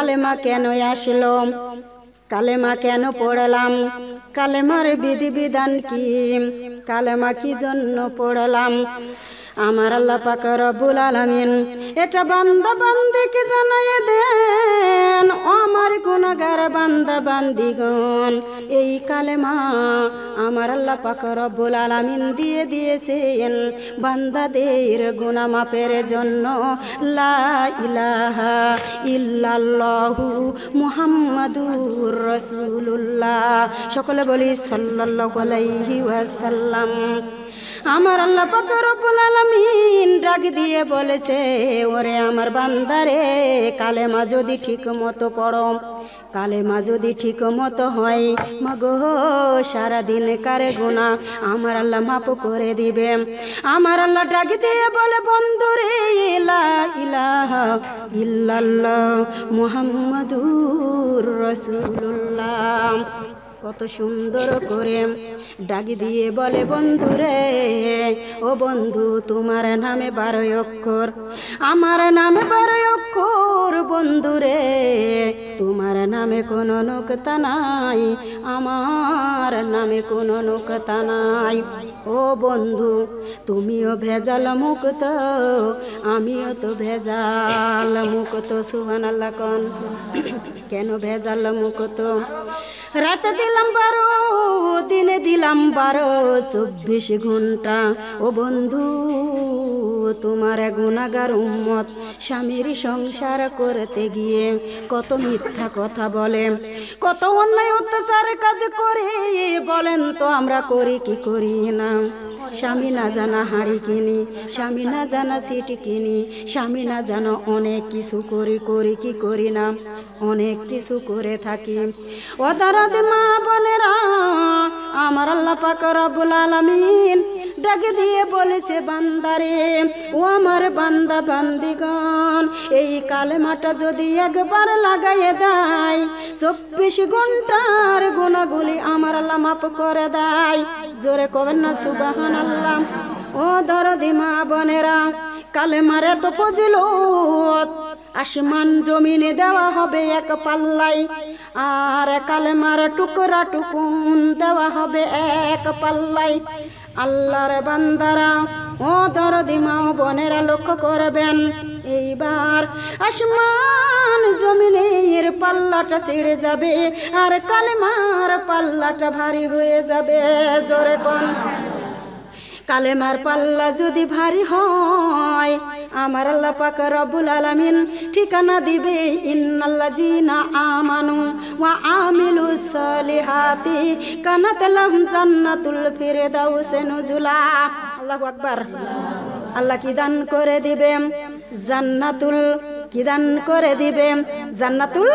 কালেমা কেন আসলো, কালেমা কেন পড়লাম, কালেমার বিধিবিধান কি, কালেমা কি জন্য পড়লাম। আমার আল্লাহ পাক রব্বুল আলামিন এটা বান্দা বান্দিকে জানাইয়ে দেন, আমার গুনাহগার বান্দা বান্দিগণ এই কালেমা আমার আল্লাহ পাক রব্বুল আলামিন দিয়ে দিয়েছেন বান্দাদের গুনাহ মাপের জন্য। লা ইলাহা ইল্লাল্লাহু মুহাম্মাদুর রাসূলুল্লাহ। সকলে বলি সাল্লাল্লাহু আলাইহি ওয়াসাল্লাম। আমার আল্লাহ পাক রব্বুল আলামিন ডাক দিয়ে বলেছে, ওরে আমার বান্দারে, কালেমা যদি ঠিক মতো পড়ো, কালেমা যদি ঠিক মতো হয়, মাগো সারাদিন কারে গুনাহ আমার আল্লাহ মাফ করে দিবে। আমার আল্লাহ ডাক দিয়ে বলে, বন্ধুরে লা ইলাহা ইল্লাল্লাহ মুহাম্মাদুর রাসূলুল্লাহ। কত সুন্দর করে ডাক দিয়ে বলে, বন্ধুরে ও বন্ধু, তোমার নামে 12 অক্ষর, আমার নামে 12 অক্ষর। বন্ধুরে তোমার নামে কোনো নুকতা নাই, আমার নামে কোনো নুকতা নাই। ও বন্ধু, তুমিও ভেজাল মুক্ত, আমিও তো ভেজাল মুক্ত। সুবহানাল্লাহ কোন। কেন ভেজাল মুক্ত? রাতে দিলাম 12, দিনে দিলাম 12, 24 ঘন্টা। ও বন্ধু, তোমার গুনাহগার উম্মত স্বামীর সংসার করতে গিয়ে কত মিথ্যা কথা বলে, কত অন্যায় অত্যাচার কাজ করে। বলেন তো আমরা করি কি করি না? স্বামী না জানা হাঁড়ি কিনি, স্বামী না জানা সিটি কিনি, স্বামী না জানা অনেক কিছু করি কি করি না? অনেক কিছু করে থাকি। ও দরদ মা বোনেরা, আমার আল্লাহ পাক রব্বুল আলামিন ডাক দিয়ে বলেছে, বান্দারে ও আমার বান্দা বান্দিগণ, এই কালেমাটা যদি একবার লাগাইয়ে দেয়, 24 ঘন্টার গুনাহগুলি আমার আল্লাহ মাফ করে দেয়। জোরে কবেন না সুবহানাল্লাহ। ও দরদি মা বোনেরা, কালেমার এত ফজিলত, আসমান জমিনে দেওয়া হবে এক পাল্লাই, আর কালেমার টুকরা টুকুন দেওয়া হবে এক পাল্লাই। আল্লাহর বান্দারা, ও দরদি মা বোনেরা, লক্ষ্য করবেন, এইবার আসমান জমিনের পাল্লাটা ছেড়ে যাবে, আর কালেমার পাল্লাটা ভারী হয়ে যাবে। জোরে কোন। কালেমার পাল্লা যদি ভারী হয়, আমার আল্লাহ পাক রব্বুল আলামিন ঠিকানা দিবে, ইন্নাল্লাযীনা আমানু ওয়া আমিলুস সলিহাতি কানাত লাহুম জান্নাতুল ফিরদাউস নুজুলা। আল্লাহু আকবার। আল্লাহ কি দান করে দিবে? জান্নাতুল, কি দান করে দিবে? জান্নাতুল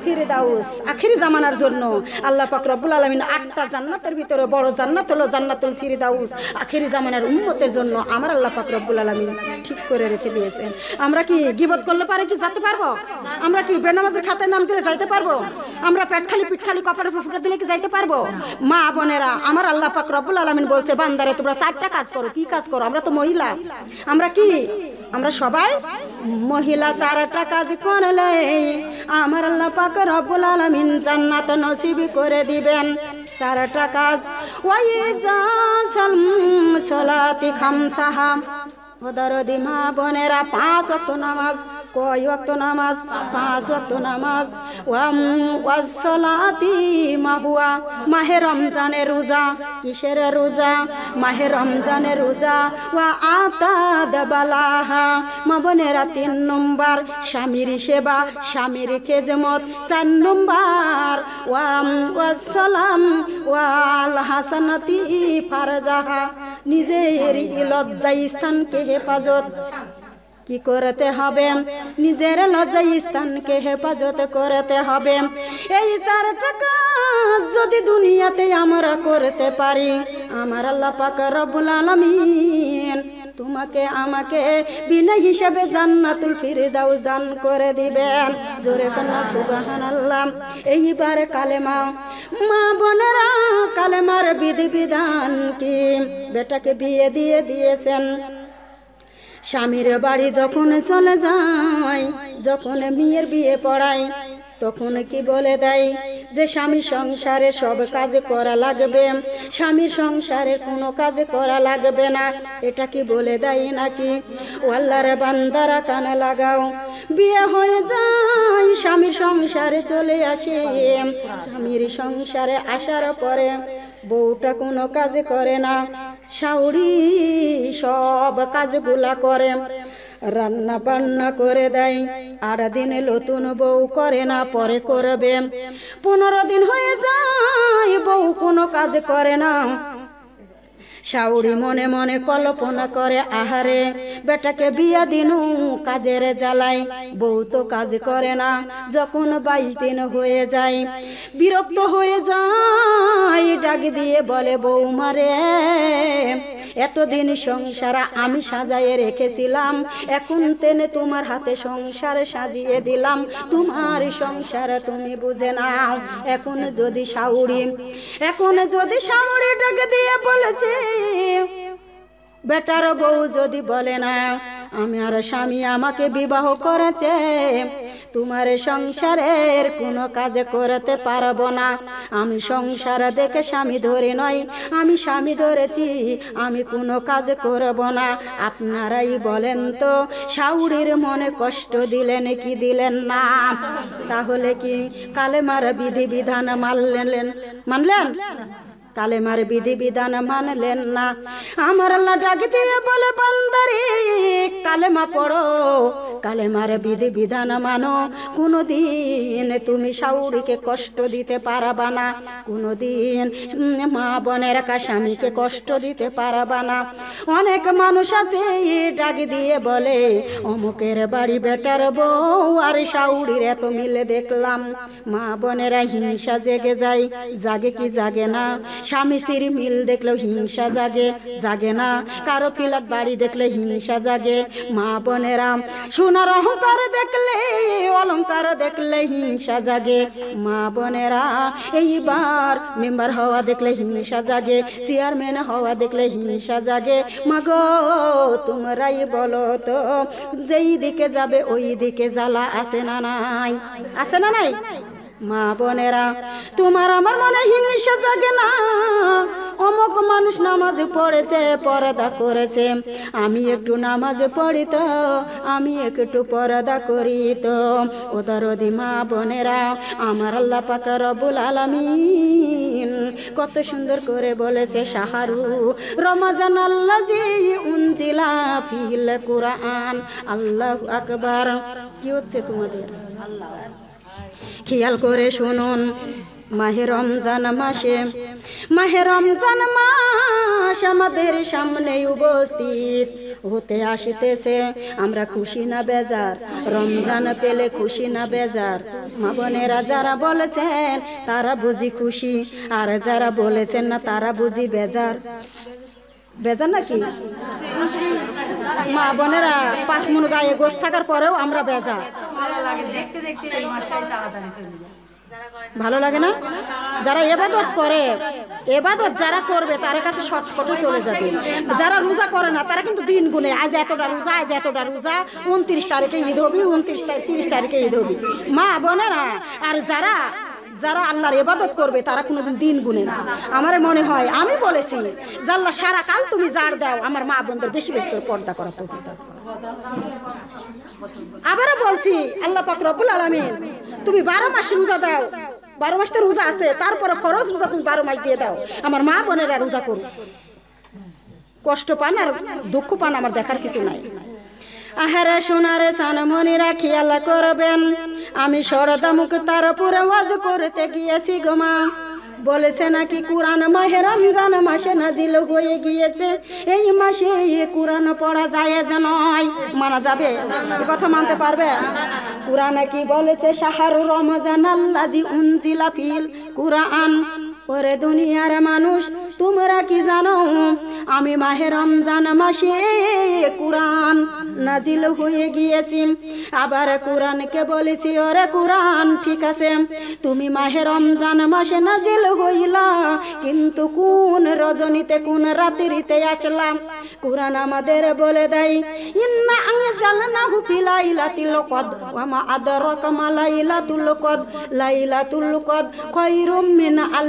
ফিরদাউস। আখিরি জামানার জন্য আল্লাহ পাক রব্বুল আলামিন 8টা জান্নাতের ভিতরে বড় জান্নাত হলো জান্নাতুল ফিরদাউস। আখিরি জামানার উম্মতের জন্য আমার আল্লাহ পাক রব্বুল আলামিন ঠিক করে রেখে দিয়েছেন। আমরা কি গীবত করলে পারে কি যেতে পারবো? আমরা কি বেনামাজের খাতায় নাম দিলে যাইতে পারবো? আমরা পেট খালি পিঠ খালি কপালে ফুটা দিলে কি যাইতে পারবো? মা বোনেরা, আমার আল্লাহ পাক রব্বুল আলামিন বলছে, বান্দারে তোমরা 4টা কাজ করো। কি কাজ করো? আমরা তো মহিলা, আমরা কি, আমরা সবাই মহিলা। 4টা কাজ করলে আমার আল্লাহ পাক রব্বুল আলামিন জান্নাত নসিব করে দিবেন। 4টা কাজ। ওয়াইজা সালাতি খামসাহা, ও দরদি মা বোনেরা, 5 ওয়াক্ত নামাজ। কয় ওয়াক্ত নামাজ? 5 ওয়াক্ত নামাজ। ওয়াসসালাতি মাহুয়া, মাহে রমজানের রোজা। কিসের রোজা? মাহে রমজানের রোজা। ওয়া আতাদ বালাহা, মা বোনেরা 3 নম্বর স্বামীর সেবা, স্বামীর খেজমত। 4 নম্বর ওয়াসসালাম ওয়াল হাসানাতি ফারজাহা, নিজের লজ্জা স্থানকে হেফাজত কি করতে হবে? নিজের লজ্জা স্থানকে হেফাজত করতে হবে। এই 4টা কাজ যদি দুনিয়াতে আমরা করতে পারি, আমার আল্লাহ পাক রব্বুল আলামিন তোমাকে আমাকে বিনা হিসাবে জান্নাতুল ফিরদাউস দান করে দিবেন। জোরে কন্যা সুবহানাল্লাহ। এইবার কালেমা, মা বোনেরা, কালেমার বিধিবিধান কি? বেটাকে বিয়ে দিয়ে দিয়েছেন, স্বামীর বাড়ি যখন চলে যায়, যখন মেয়ের বিয়ে পড়ায়, তখন কি বলে দেয় যে স্বামী সংসারে সব কাজ করা লাগবে, স্বামীর সংসারে কোনো কাজ করা লাগবে না। এটা কি বলে দেয় নাকি? ও আল্লাহর বান্দারা কানে লাগাও, বিয়ে হয়ে যায়, স্বামীর সংসারে চলে আসে, স্বামীর সংসারে আসার পরে বউটা কোনো কাজ করে না, শাশুড়ি সব কাজগুলা করে, রান্না বান্না করে দেয়। 8 দিনে নতুন বউ করে না, পরে করবে। 15 দিন হয়ে যায়, বউ কোনো কাজ করে না। শাশুড়ি মনে মনে কল্পনা করে, আহারে বেটাকে বিয়া দিনু কাজের জ্বালাই, বউ তো কাজ করে না। যখন 22 দিন হয়ে যায়, বিরক্ত হয়ে যায়, ডাক দিয়ে বলে, বৌমারে এতদিন সংসার আমি সাজায়ে রেখেছিলাম, এখন তেনে তোমার হাতে সংসার সাজিয়ে দিলাম, তোমার সংসার তুমি বুঝে নাও। এখন যদি শাশুড়ি ডাক দিয়ে বলেছে, বেটার বউ যদি বলে না আমি আর স্বামী আমাকে বিবাহ করেছে, তোমার সংসারের কোনো কাজ করতে পারবো না, আমি সংসার দেখে স্বামী ধরে নয়, আমি স্বামী ধরেছি, আমি কোনো কাজ করব না। আপনারাই বলেন তো, শাশুড়ির মনে কষ্ট দিলেন কি দিলেন না? তাহলে কি কালেমার বিধিবিধান মানলেন? কালেমার বিধিবিধান মানলেন না। আমার আল্লাহ ডাক দিয়ে বলে, বান্দারে কালেমা পড়ো, কালেমার বিধিবিধান মানো, কোনোদিন তুমি শাশুড়িকে কষ্ট দিতে পারবা না, কোনোদিন মা বোনের স্বামীকে কষ্ট দিতে পারবা না। অনেক মানুষ আছে ডাক দিয়ে বলে, অমুকের বাড়ি বেটার বউ আর শাশুড়ির এত মিলে দেখলাম। মা বোনেরা হিংসা জেগে যায়, জাগে কি জাগে না? স্বামী স্ত্রী মিল দেখলেও হিংসা জাগে না? কারো ফ্ল্যাট বাড়ি দেখলে হিংসা জাগে। মা বোনেরা সোনার অহংকার দেখলে, অলংকার দেখলে হিংসা জাগে। মা বোনেরা এইবার মেম্বার হওয়া দেখলে হিংসা জাগে, চেয়ারম্যান হওয়া দেখলে হিংসা জাগে। মাগো তোমরাই বলো তো, যেই দিকে যাবে ওই দিকে জ্বালা আছে না নাই? আছে না নাই? মা বোনেরা তোমার আমার মনে হিংসা জাগে না? অমুক মানুষ নামাজ পড়েছে, পর্দা করেছে, আমি একটু নামাজ পড়ি তো, আমি একটু পর্দা করি তো। ও দরদি মা বোনেরা, আমার আল্লাহ পাক রব্বুল আলামিন কত সুন্দর করে বলেছে, শাহরু রমাজান আল্লাজি উনজিলা ফিল কুরআন। আল্লাহু আকবার। কি হচ্ছে তোমাদের? খেয়াল করে শুনুন, মাহে রমজান মাস আমাদের সামনে উপস্থিত হতে আসতেছে। আমরা খুশি না বেজার? রমজান পেলে খুশি না বেজার? মা বোনেরা যারা বলেছেন তারা বুঝি খুশি, আর যারা বলেছেন না তারা বুঝি বেজার নাকি? মা বোনেরা 5 মণ গায়ে গোশ থাকার পরেও আমরা বেজার। ভালো লাগে না? যারা এবাদত করে, এবাদত যারা করবে তার কাছে শর্টকাটে চলে যাবে। যারা রোজা করে না তারা কিন্তু দিন গুনে, আজ এতটা রোজা, আজ এতটা রোজা, 29 তারিখে ঈদ হবে, 30 তারিখে ঈদ হবে। মা বোনেরা, আর যারা আল্লাহর ইবাদত করবে তারা কোনোদিন দিন গুনে না। আমার মনে হয়, আমি বলেছি আল্লাহ সারা কাল তুমি যার দাও, আমার মা বোনদের বেশি বেশি করে পর্দা করা তো। আবারও বলছি, আল্লাহ পাক রব্বুল আলামিন তুমি 12 মাস রোজা দাও, 12 মাস তো রোজা আছে, তারপরে ফরজ রোজা তুমি 12 মাস দিয়ে দাও। আমার মা বোনেরা রোজা করুক, কষ্ট পান আর দুঃখ পান আমার দেখার কিছু নাই। আহারে সোনারে সানমনিরা খেয়াল করবেন, আমি সরদা মুক্তার পুরে ওয়াজ করতে গিয়েছি গো মা। বলেছে নাকি কুরআন মাহে রমজান মাসে নাজিল হয়ে গিয়েছে, এই মাসে কুরআন পড়া যায় যে নয়? মানা যাবে? এই কথা মানতে পারবে? কুরআনে কি বলেছে? শাহরু রমজান আল্লাজি উনজিলা ফিল কুরআন। ওরে দুনিয়ার মানুষ, তোমরা কি জানো আমি মাহে রমজান মাসে কুরআন নাজিল হয়ে গিয়েছি। আবার কোরআনকে বলেছি, ওরে কোরআন ঠিক আছে, তুমি মাহে রমজান মাসে নাজিল হইলা, কিন্তু কোন রজনীতে কোন রাত্রিতে আসলাম? কোরআন আমাদের বলে দেয়, ইন্না আনজালনাহু ফি লাইলাতিল কদর ওয়া মা আদরাকা মা লাইলাতুল কদর, লাইলাতুল কদর খায়রুম মিন